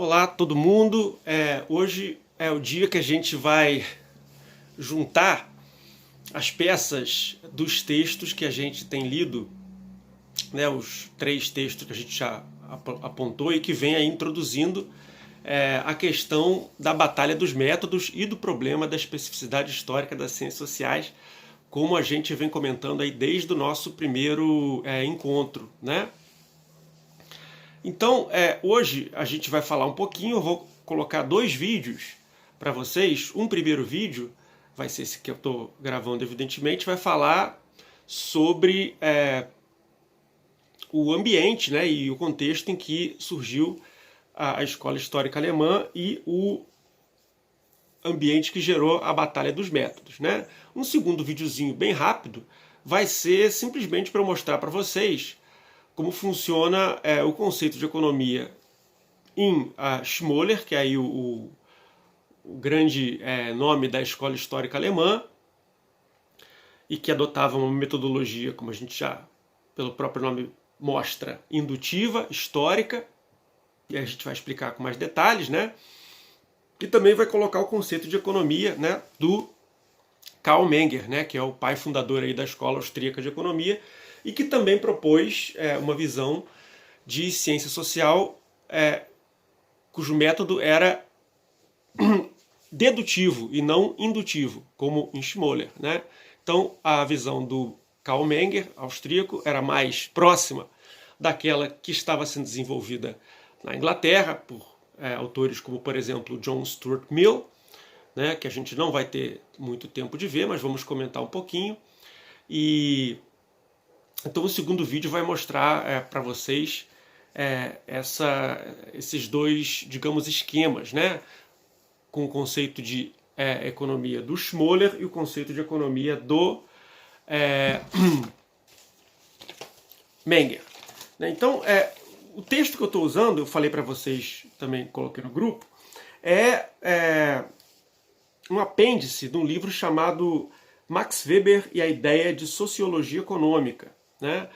Olá, todo mundo. Hoje é o dia que a gente vai juntar as peças dos textos que a gente tem lido, né, os 3 textos que a gente já apontou e que vem aí introduzindo a questão da batalha dos métodos e do problema da especificidade histórica das ciências sociais, como a gente vem comentando aí desde o nosso primeiro encontro, né? Então, hoje a gente vai falar um pouquinho, eu vou colocar 2 vídeos para vocês. Um primeiro vídeo, vai ser esse que eu estou gravando, evidentemente, vai falar sobre o ambiente, né, e o contexto em que surgiu a escola histórica alemã e o ambiente que gerou a batalha dos métodos, né? Um segundo videozinho bem rápido vai ser simplesmente para eu mostrar para vocês como funciona o conceito de economia em Schmoller, que é aí o grande nome da escola histórica alemã, e que adotava uma metodologia, como a gente já, pelo próprio nome, mostra, indutiva, histórica, e a gente vai explicar com mais detalhes, né? E também vai colocar o conceito de economia, né, do Karl Menger, né, que é o pai fundador aí da escola austríaca de economia, e que também propôs uma visão de ciência social cujo método era dedutivo e não indutivo, como em Schmoller, né? Então, a visão do Karl Menger, austríaco, era mais próxima daquela que estava sendo desenvolvida na Inglaterra por autores como, por exemplo, John Stuart Mill, né, que a gente não vai ter muito tempo de ver, mas vamos comentar um pouquinho. E então o segundo vídeo vai mostrar para vocês esses dois, digamos, esquemas, né, com o conceito de economia do Schmoller e o conceito de economia do Menger. Então, o texto que eu estou usando, eu falei para vocês, também coloquei no grupo, um apêndice de um livro chamado Max Weber e a Ideia de Sociologia Econômica, né?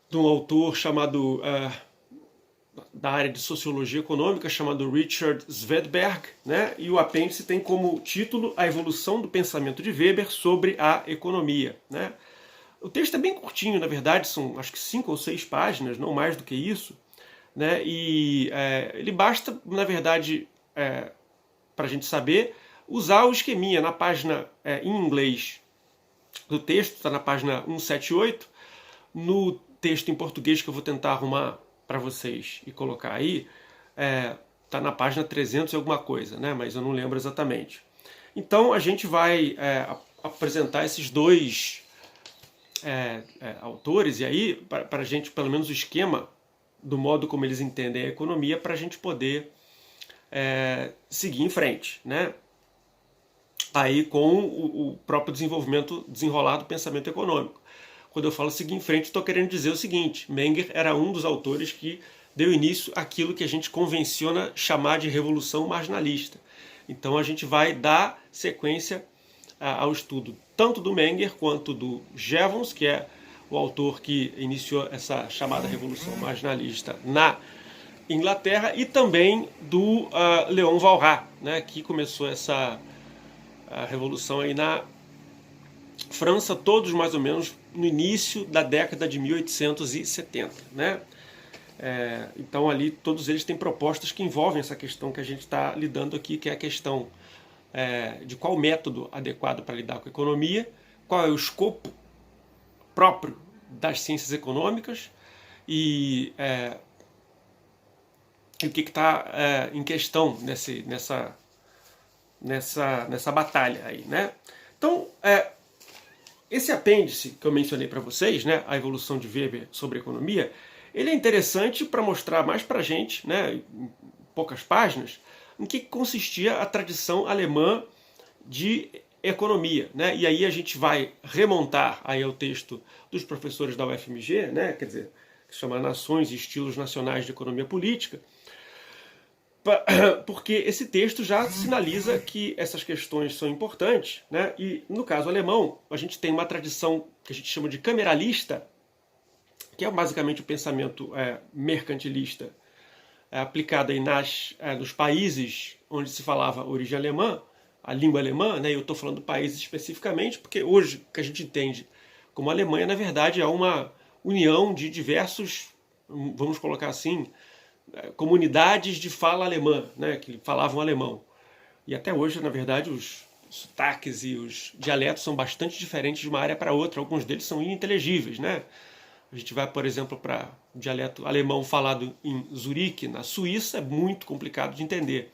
De um autor chamado da área de Sociologia Econômica, chamado Richard Svedberg, né? E o apêndice tem como título A Evolução do Pensamento de Weber sobre a Economia, né? O texto é bem curtinho, na verdade, são acho que 5 ou 6 páginas, não mais do que isso, né? E ele basta, na verdade, para a gente saber, usar o esqueminha na página em inglês do texto, está na página 178, no texto em português que eu vou tentar arrumar para vocês e colocar aí, está na página 300 e alguma coisa, né? Mas eu não lembro exatamente. Então a gente vai apresentar esses dois autores, e aí, para a gente, pelo menos o esquema do modo como eles entendem a economia, para a gente poder seguir em frente, né? Aí com o próprio desenrolar do pensamento econômico. Quando eu falo seguir em frente, estou querendo dizer o seguinte: Menger era um dos autores que deu início àquilo que a gente convenciona chamar de revolução marginalista. Então a gente vai dar sequência ao estudo tanto do Menger quanto do Jevons, que é o autor que iniciou essa chamada revolução marginalista na Inglaterra, e também do Léon Walras, né, que começou essa revolução aí na França, todos mais ou menos no início da década de 1870, né? Então ali todos eles têm propostas que envolvem essa questão que a gente está lidando aqui, que é a questão de qual método adequado para lidar com a economia, qual é o escopo próprio das ciências econômicas e o que está em questão nessa batalha aí, né? Então, esse apêndice que eu mencionei para vocês, né, a evolução de Weber sobre a economia, ele é interessante para mostrar mais para a gente, né, em poucas páginas, em que consistia a tradição alemã de economia, né? E aí a gente vai remontar aí ao texto dos professores da UFMG, né, quer dizer, que se chama Nações e Estilos Nacionais de Economia Política, porque esse texto já sinaliza que essas questões são importantes, né? E no caso alemão, a gente tem uma tradição que a gente chama de cameralista, que é basicamente o pensamento mercantilista aplicado aí nos países onde se falava origem alemã, a língua alemã, né? Eu estou falando países especificamente, porque hoje o que a gente entende como Alemanha, na verdade, é uma união de diversos, vamos colocar assim, comunidades de fala alemã, né? Que falavam alemão. E até hoje, na verdade, os sotaques e os dialetos são bastante diferentes de uma área para outra. Alguns deles são ininteligíveis, né? A gente vai, por exemplo, para o dialeto alemão falado em Zurique, na Suíça, é muito complicado de entender.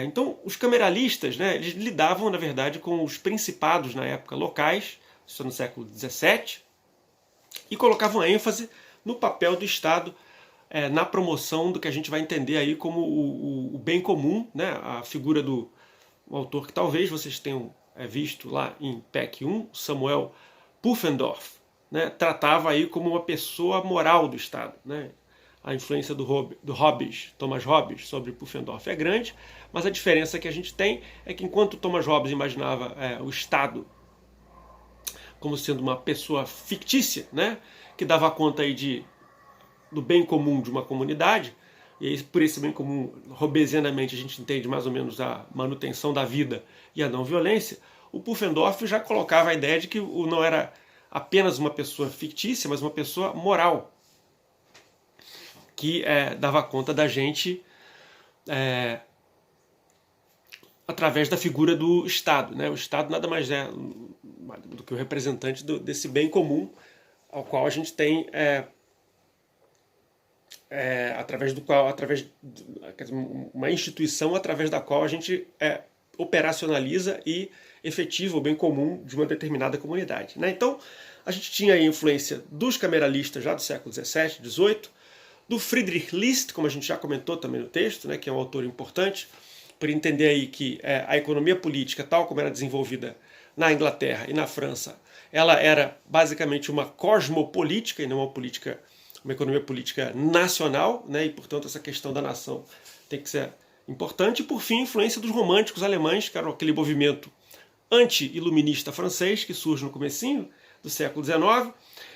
Então, os cameralistas, né, eles lidavam, na verdade, com os principados, na época, locais, isso no século XVII, e colocavam a ênfase no papel do Estado na promoção do que a gente vai entender aí como o bem comum, né, a figura do autor que talvez vocês tenham visto lá em PEC 1, Samuel Pufendorf, né, tratava aí como uma pessoa moral do Estado, né? A influência do Hobbes, Thomas Hobbes, sobre Pufendorf é grande, mas a diferença que a gente tem é que enquanto Thomas Hobbes imaginava o Estado como sendo uma pessoa fictícia, né, que dava conta aí do bem comum de uma comunidade, e aí, por esse bem comum, hobbesianamente, a gente entende mais ou menos a manutenção da vida e a não violência, o Pufendorf já colocava a ideia de que não era apenas uma pessoa fictícia, mas uma pessoa moral, que dava conta da gente através da figura do Estado, né? O Estado nada mais é do que o representante desse bem comum ao qual a gente tem uma instituição através da qual a gente operacionaliza e efetiva o bem comum de uma determinada comunidade, né? Então, a gente tinha a influência dos cameralistas já do século XVII, XVIII, do Friedrich List, como a gente já comentou também no texto, né, que é um autor importante, por entender aí que a economia política, tal como era desenvolvida na Inglaterra e na França, ela era basicamente uma cosmopolítica e não uma economia política nacional, né, e portanto essa questão da nação tem que ser importante. E por fim, a influência dos românticos alemães, que era aquele movimento anti-iluminista francês que surge no comecinho do século XIX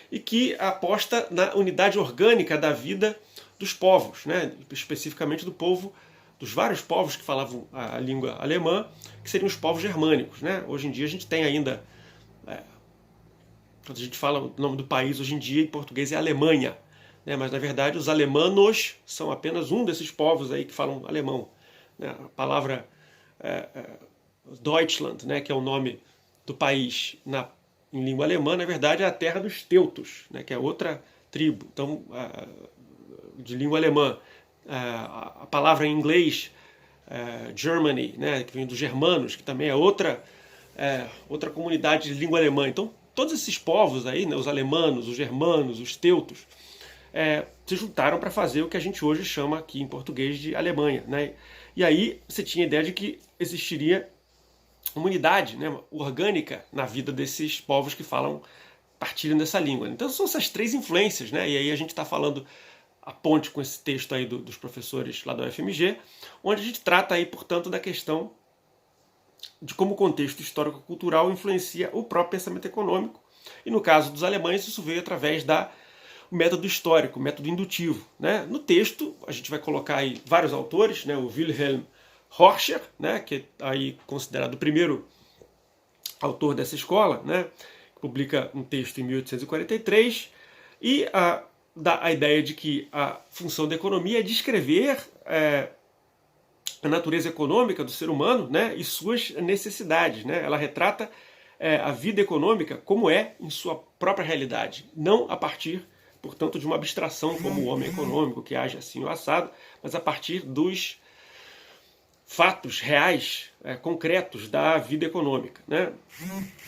e que aposta na unidade orgânica da vida dos povos, né, especificamente dos vários povos que falavam a língua alemã, que seriam os povos germânicos, né? Hoje em dia a gente tem ainda, quando a gente fala o nome do país hoje em dia, em português é Alemanha, né? Mas na verdade os alemanos são apenas um desses povos aí que falam alemão, né? A palavra Deutschland, né, que é o nome do país em língua alemã, na verdade é a terra dos teutos, né, que é outra tribo. Então, de língua alemã, a palavra em inglês Germany, né, que vem dos germanos, que também é outra comunidade de língua alemã. Então, todos esses povos aí, né, os alemanos, os germanos, os teutos, se juntaram para fazer o que a gente hoje chama aqui em português de Alemanha, né? E aí você tinha a ideia de que existiria uma unidade, né, orgânica na vida desses povos que partilham dessa língua. Então são essas três influências, né? E aí a gente está falando a ponte com esse texto aí dos professores lá da UFMG, onde a gente trata aí, portanto, da questão de como o contexto histórico-cultural influencia o próprio pensamento econômico. E no caso dos alemães, isso veio através do método histórico, o método indutivo, né? No texto, a gente vai colocar aí vários autores, né? O Wilhelm Horscher, né? Que é aí considerado o primeiro autor dessa escola, né? Que publica um texto em 1843, e dá a ideia de que a função da economia é descrever a natureza econômica do ser humano, né, e suas necessidades, né? Ela retrata a vida econômica como é em sua própria realidade, não a partir, portanto, de uma abstração como o homem econômico que age assim ou assado, mas a partir dos fatos reais, concretos da vida econômica, né?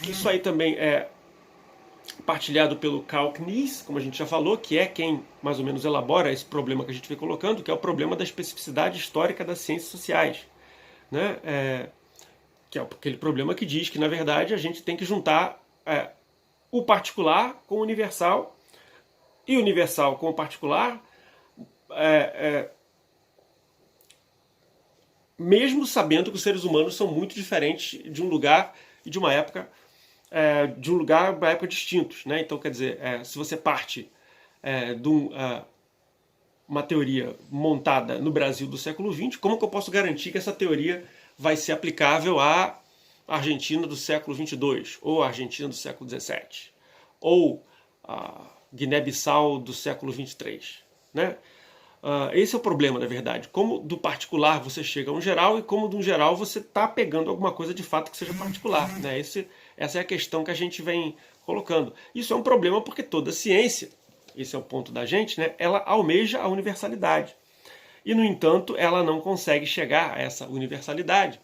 Isso aí também é partilhado pelo Karl Knies, como a gente já falou, que é quem mais ou menos elabora esse problema que a gente vem colocando, que é o problema da especificidade histórica das ciências sociais, né? Que é aquele problema que diz que, na verdade, a gente tem que juntar o particular com o universal e o universal com o particular, mesmo sabendo que os seres humanos são muito diferentes de um lugar e de uma época distintos, né? Então, quer dizer, se você parte uma teoria montada no Brasil do século XX, como que eu posso garantir que essa teoria vai ser aplicável à Argentina do século XXII, ou à Argentina do século XVII, ou a Guiné-Bissau do século XXIII, né? Esse é o problema, na verdade. Como do particular você chega a um geral e como de um geral você está pegando alguma coisa de fato que seja particular, né? Essa é a questão que a gente vem colocando. Isso é um problema porque toda ciência, esse é o ponto da gente, né? Ela almeja a universalidade. E, no entanto, ela não consegue chegar a essa universalidade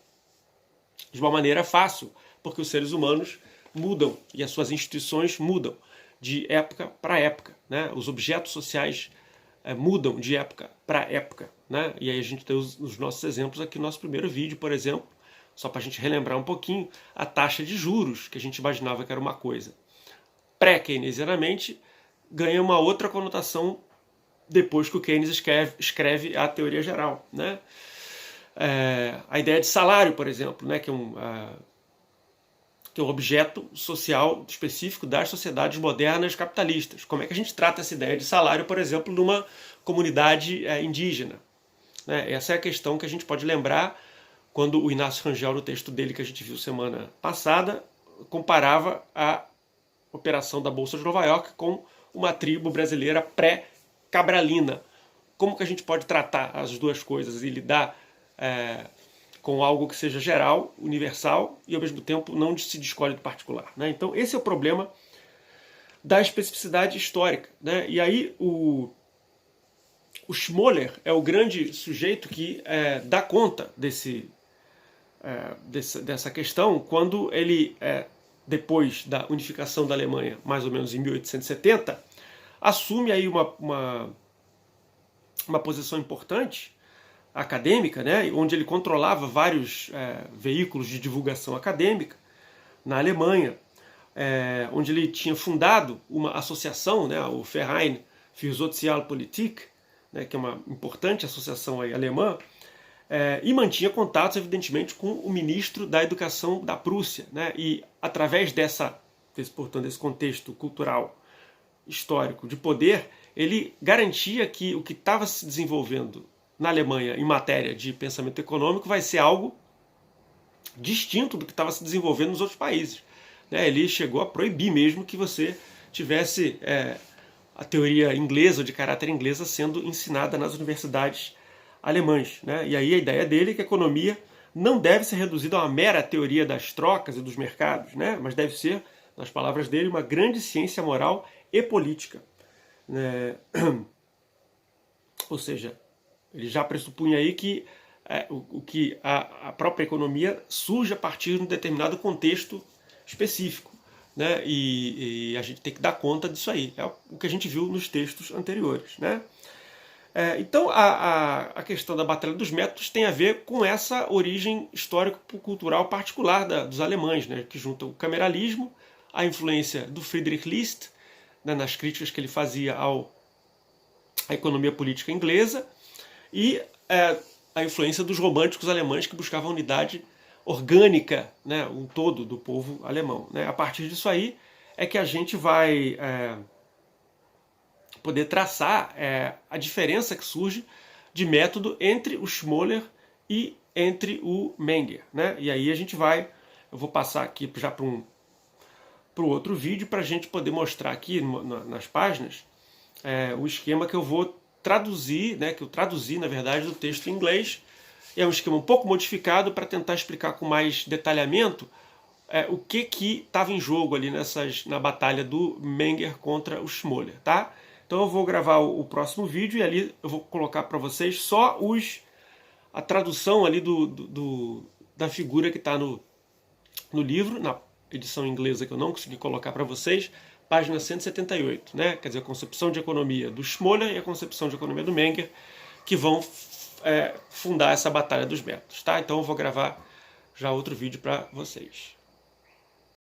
de uma maneira fácil, porque os seres humanos mudam e as suas instituições mudam de época para época, né? Os objetos sociais mudam de época para época, né? E aí a gente tem os nossos exemplos aqui no nosso primeiro vídeo, por exemplo, só para a gente relembrar um pouquinho, a taxa de juros, que a gente imaginava que era uma coisa pré-keynesianamente, ganha uma outra conotação depois que o Keynes escreve a teoria geral, né? A ideia de salário, por exemplo, né? que é um objeto social específico das sociedades modernas capitalistas. Como é que a gente trata essa ideia de salário, por exemplo, numa comunidade indígena? Né? Essa é a questão que a gente pode lembrar quando o Inácio Rangel, no texto dele que a gente viu semana passada, comparava a operação da Bolsa de Nova York com uma tribo brasileira pré-cabralina. Como que a gente pode tratar as duas coisas e lidar com algo que seja geral, universal, e ao mesmo tempo não se descolhe do particular, né? Então esse é o problema da especificidade histórica, né? E aí o Schmoller é o grande sujeito que dá conta dessa questão quando ele, depois da unificação da Alemanha, mais ou menos em 1870, assume aí uma posição importante acadêmica, né, onde ele controlava vários veículos de divulgação acadêmica na Alemanha, onde ele tinha fundado uma associação, né, o Verein für Sozialpolitik, né, que é uma importante associação aí alemã, e mantinha contatos, evidentemente, com o ministro da Educação da Prússia, né, e através portanto, desse contexto cultural histórico de poder, ele garantia que o que estava se desenvolvendo na Alemanha em matéria de pensamento econômico vai ser algo distinto do que estava se desenvolvendo nos outros países. Ele chegou a proibir mesmo que você tivesse a teoria inglesa ou de caráter inglesa sendo ensinada nas universidades alemãs, né? E aí a ideia dele é que a economia não deve ser reduzida a uma mera teoria das trocas e dos mercados, né? Mas deve ser, nas palavras dele, uma grande ciência moral e política, né? Ou seja, ele já pressupunha aí que a própria economia surge a partir de um determinado contexto específico, né? E a gente tem que dar conta disso aí. É o que a gente viu nos textos anteriores, né? Então a questão da Batalha dos Métodos tem a ver com essa origem histórico-cultural particular dos alemães, né? Que junta o cameralismo, a influência do Friedrich List, né? Nas críticas que ele fazia à economia política inglesa, e a influência dos românticos alemães que buscavam a unidade orgânica, né, um todo do povo alemão, né? A partir disso aí é que a gente vai poder traçar a diferença que surge de método entre o Schmoller e entre o Menger, né? E aí eu vou passar aqui já para o outro vídeo para a gente poder mostrar aqui nas páginas o esquema que eu vou traduzir, né, que eu traduzi, na verdade, do texto em inglês. É um esquema um pouco modificado para tentar explicar com mais detalhamento o que estava em jogo ali na batalha do Menger contra o Schmoller, tá? Então eu vou gravar o próximo vídeo e ali eu vou colocar para vocês só a tradução ali da figura que está no livro, na edição inglesa que eu não consegui colocar para vocês, página 178, né? Quer dizer, a concepção de economia do Schmoller e a concepção de economia do Menger, que vão fundar essa batalha dos métodos, tá? Então eu vou gravar já outro vídeo para vocês.